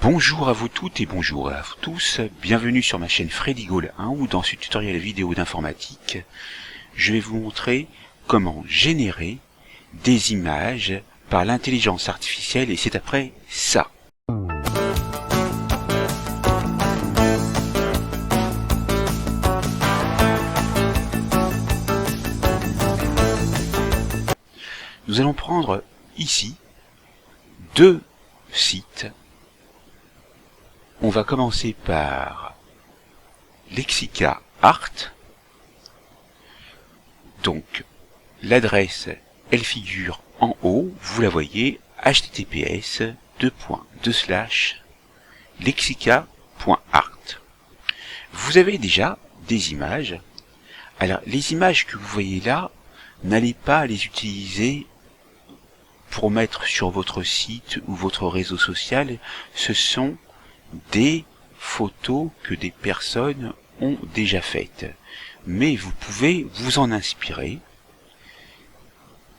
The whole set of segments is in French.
Bonjour à vous toutes et bonjour à vous tous, bienvenue sur ma chaîne Freddy Gall 1 où dans ce tutoriel vidéo d'informatique, je vais vous montrer comment générer des images par l'intelligence artificielle et c'est après ça. Nous allons prendre ici deux sites. On va commencer par Lexica Art. Donc l'adresse elle figure en haut, vous la voyez, https://lexica.art. Vous avez déjà des images. Alors les images que vous voyez là, n'allez pas les utiliser pour mettre sur votre site ou votre réseau social. Ce sont des photos que des personnes ont déjà faites. Mais vous pouvez vous en inspirer.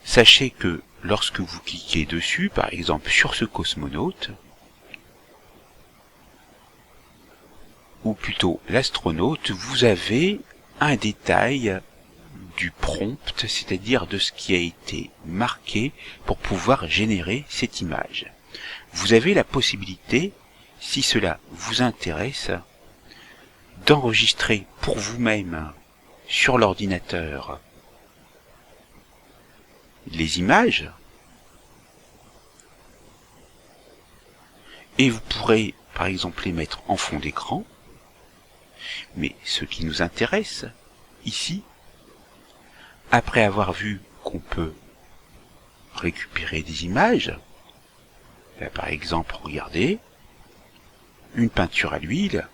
Sachez que lorsque vous cliquez dessus, par exemple sur ce cosmonaute, ou plutôt l'astronaute, vous avez un détail du prompt, c'est-à-dire de ce qui a été marqué pour pouvoir générer cette image. Vous avez la possibilité, si cela vous intéresse, d'enregistrer pour vous-même sur l'ordinateur les images et vous pourrez par exemple les mettre en fond d'écran. Mais ce qui nous intéresse ici, après avoir vu qu'on peut récupérer des images, là, par exemple, regardez, une peinture à l'huile,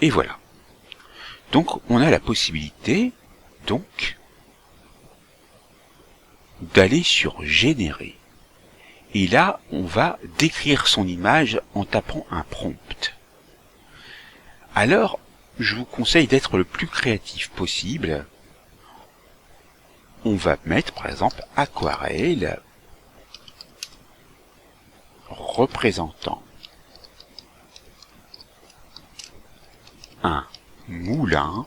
et voilà. Donc on a la possibilité donc d'aller sur générer. Et là, on va décrire son image en tapant un prompt. Alors, je vous conseille d'être le plus créatif possible. On va mettre, par exemple, aquarelle représentant un moulin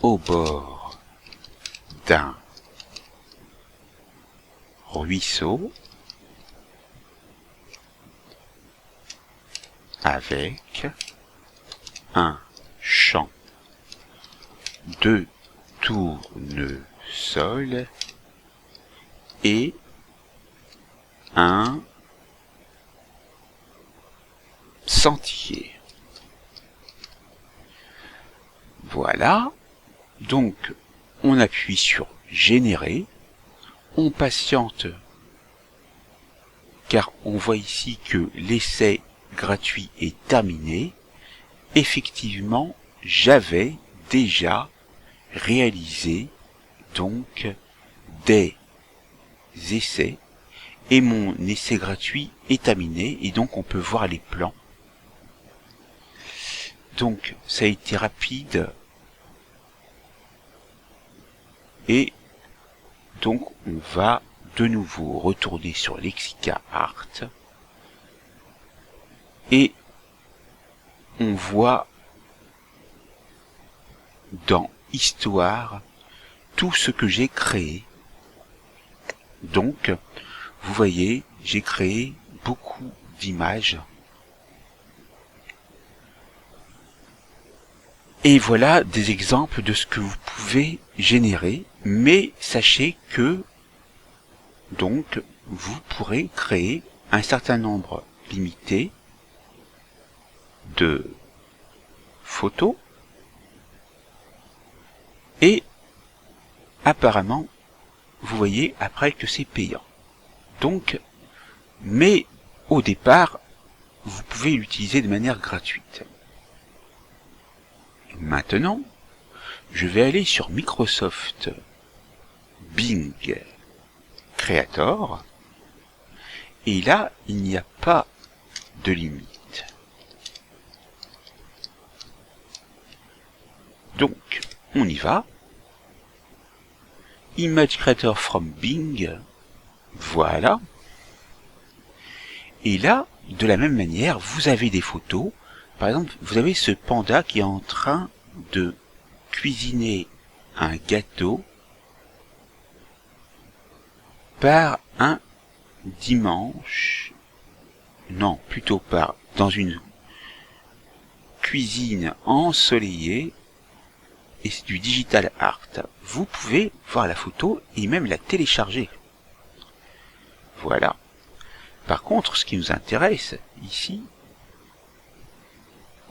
au bord d'un ruisseau avec un champ de tournesol et un sentier. Voilà. Donc, on appuie sur générer. On patiente car on voit ici que l'essai gratuit est terminé. Effectivement, j'avais déjà réalisé donc des essais et mon essai gratuit est terminé et donc on peut voir les plans. Donc ça a été rapide et donc on va de nouveau retourner sur Lexica Art et on voit dans Histoire tout ce que j'ai créé. Donc, vous voyez, j'ai créé beaucoup d'images. Et voilà des exemples de ce que vous pouvez générer, mais sachez que, donc, vous pourrez créer un certain nombre limité de photos et apparemment vous voyez après que c'est payant. Donc, mais au départ, vous pouvez l'utiliser de manière gratuite. Maintenant, je vais aller sur Microsoft Bing Creator, et là, il n'y a pas de limite. Donc, on y va. Image Creator from Bing. Voilà. Et là, de la même manière, vous avez des photos. Par exemple, vous avez ce panda qui est en train de cuisiner un gâteau par un dimanche. Non, plutôt dans une cuisine ensoleillée. Et c'est du digital art. Vous pouvez voir la photo et même la télécharger. Voilà. Par contre, ce qui nous intéresse ici,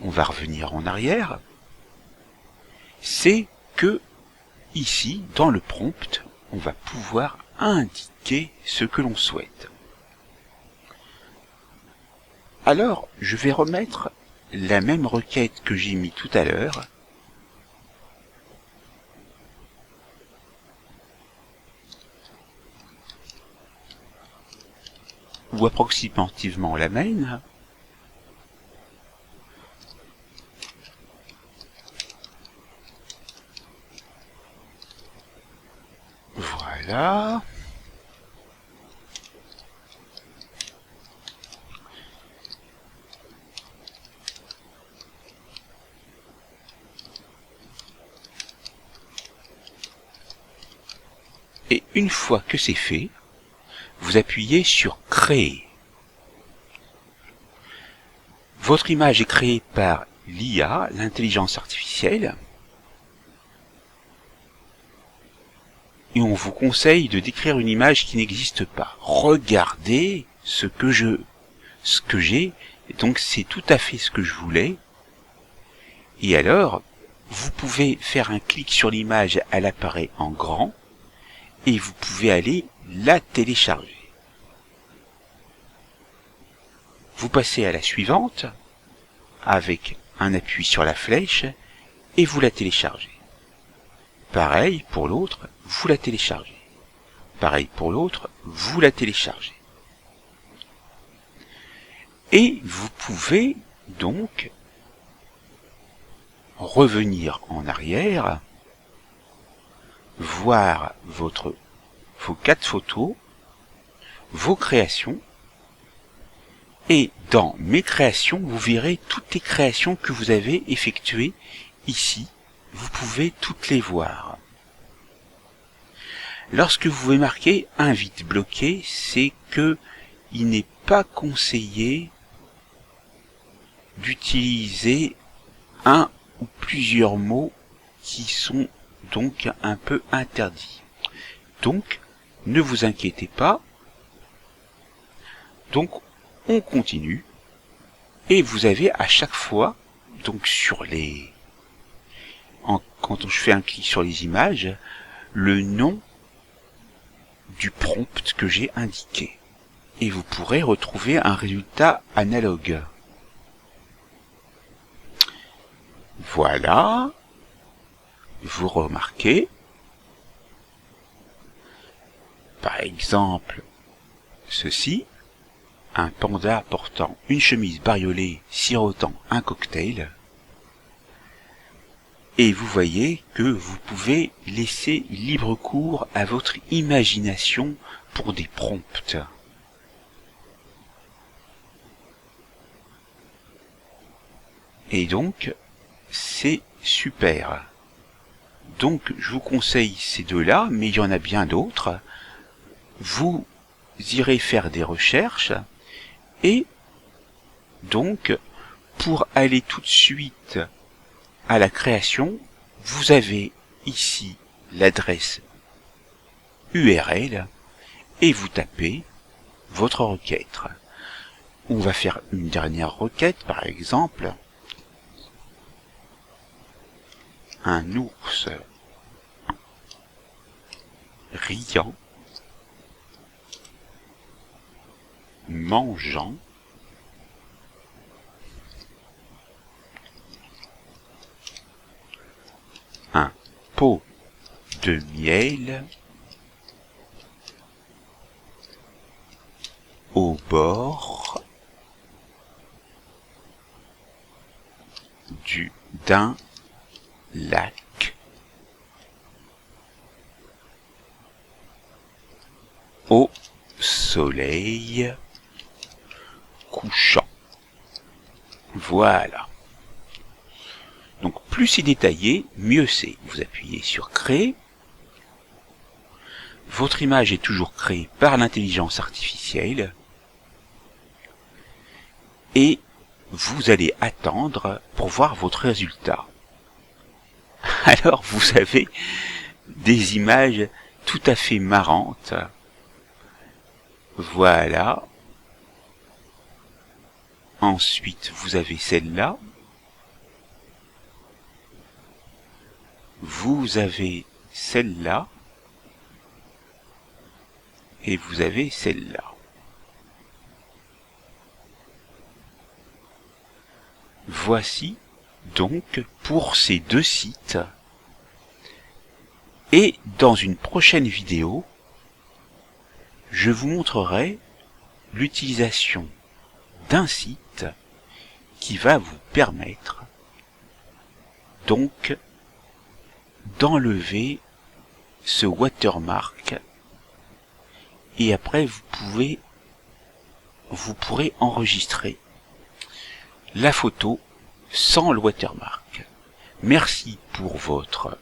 on va revenir en arrière, c'est que ici, dans le prompt, on va pouvoir indiquer ce que l'on souhaite. Alors, je vais remettre la même requête que j'ai mis tout à l'heure. Ou approximativement la même. Voilà. Et une fois que c'est fait, vous appuyez sur Créer. Votre image est créée par l'IA, l'intelligence artificielle, et on vous conseille de décrire une image qui n'existe pas. Regardez ce que j'ai, donc c'est tout à fait ce que je voulais. Et alors, vous pouvez faire un clic sur l'image, elle apparaît en grand, et vous pouvez aller la télécharger. Vous passez à la suivante, avec un appui sur la flèche, et vous la téléchargez. Pareil pour l'autre, vous la téléchargez. Pareil pour l'autre, vous la téléchargez. Et vous pouvez donc revenir en arrière, voir vos 4 photos, vos créations, et dans mes créations, vous verrez toutes les créations que vous avez effectuées ici. Vous pouvez toutes les voir. Lorsque vous pouvez marquer un vide bloqué, c'est que il n'est pas conseillé d'utiliser un ou plusieurs mots qui sont donc un peu interdits. Donc, ne vous inquiétez pas. Donc, on continue. Et vous avez à chaque fois, donc sur quand je fais un clic sur les images, le nom du prompt que j'ai indiqué. Et vous pourrez retrouver un résultat analogue. Voilà. Vous remarquez, par exemple, ceci, un panda portant une chemise bariolée sirotant un cocktail. Et vous voyez que vous pouvez laisser libre cours à votre imagination pour des prompts. Et donc, c'est super. Donc, je vous conseille ces deux-là, mais il y en a bien d'autres. Vous irez faire des recherches et donc, pour aller tout de suite à la création, vous avez ici l'adresse URL et vous tapez votre requête. On va faire une dernière requête, par exemple, un ours riant, mangeant un pot de miel au bord d'un lac au soleil couchant. Voilà. Donc plus c'est détaillé, mieux c'est. Vous appuyez sur créer. Votre image est toujours créée par l'intelligence artificielle. Et vous allez attendre pour voir votre résultat. Alors vous avez des images tout à fait marrantes. Voilà. Ensuite, vous avez celle-là. Vous avez celle-là. Et vous avez celle-là. Voici donc pour ces deux sites. Et dans une prochaine vidéo, je vous montrerai l'utilisation d'un site qui va vous permettre donc d'enlever ce watermark, et après vous pourrez enregistrer la photo sans le watermark. Merci pour votre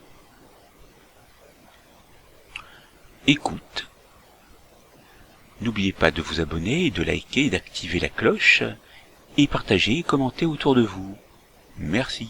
écoute. N'oubliez pas de vous abonner, de liker, d'activer la cloche, et partager et commenter autour de vous. Merci.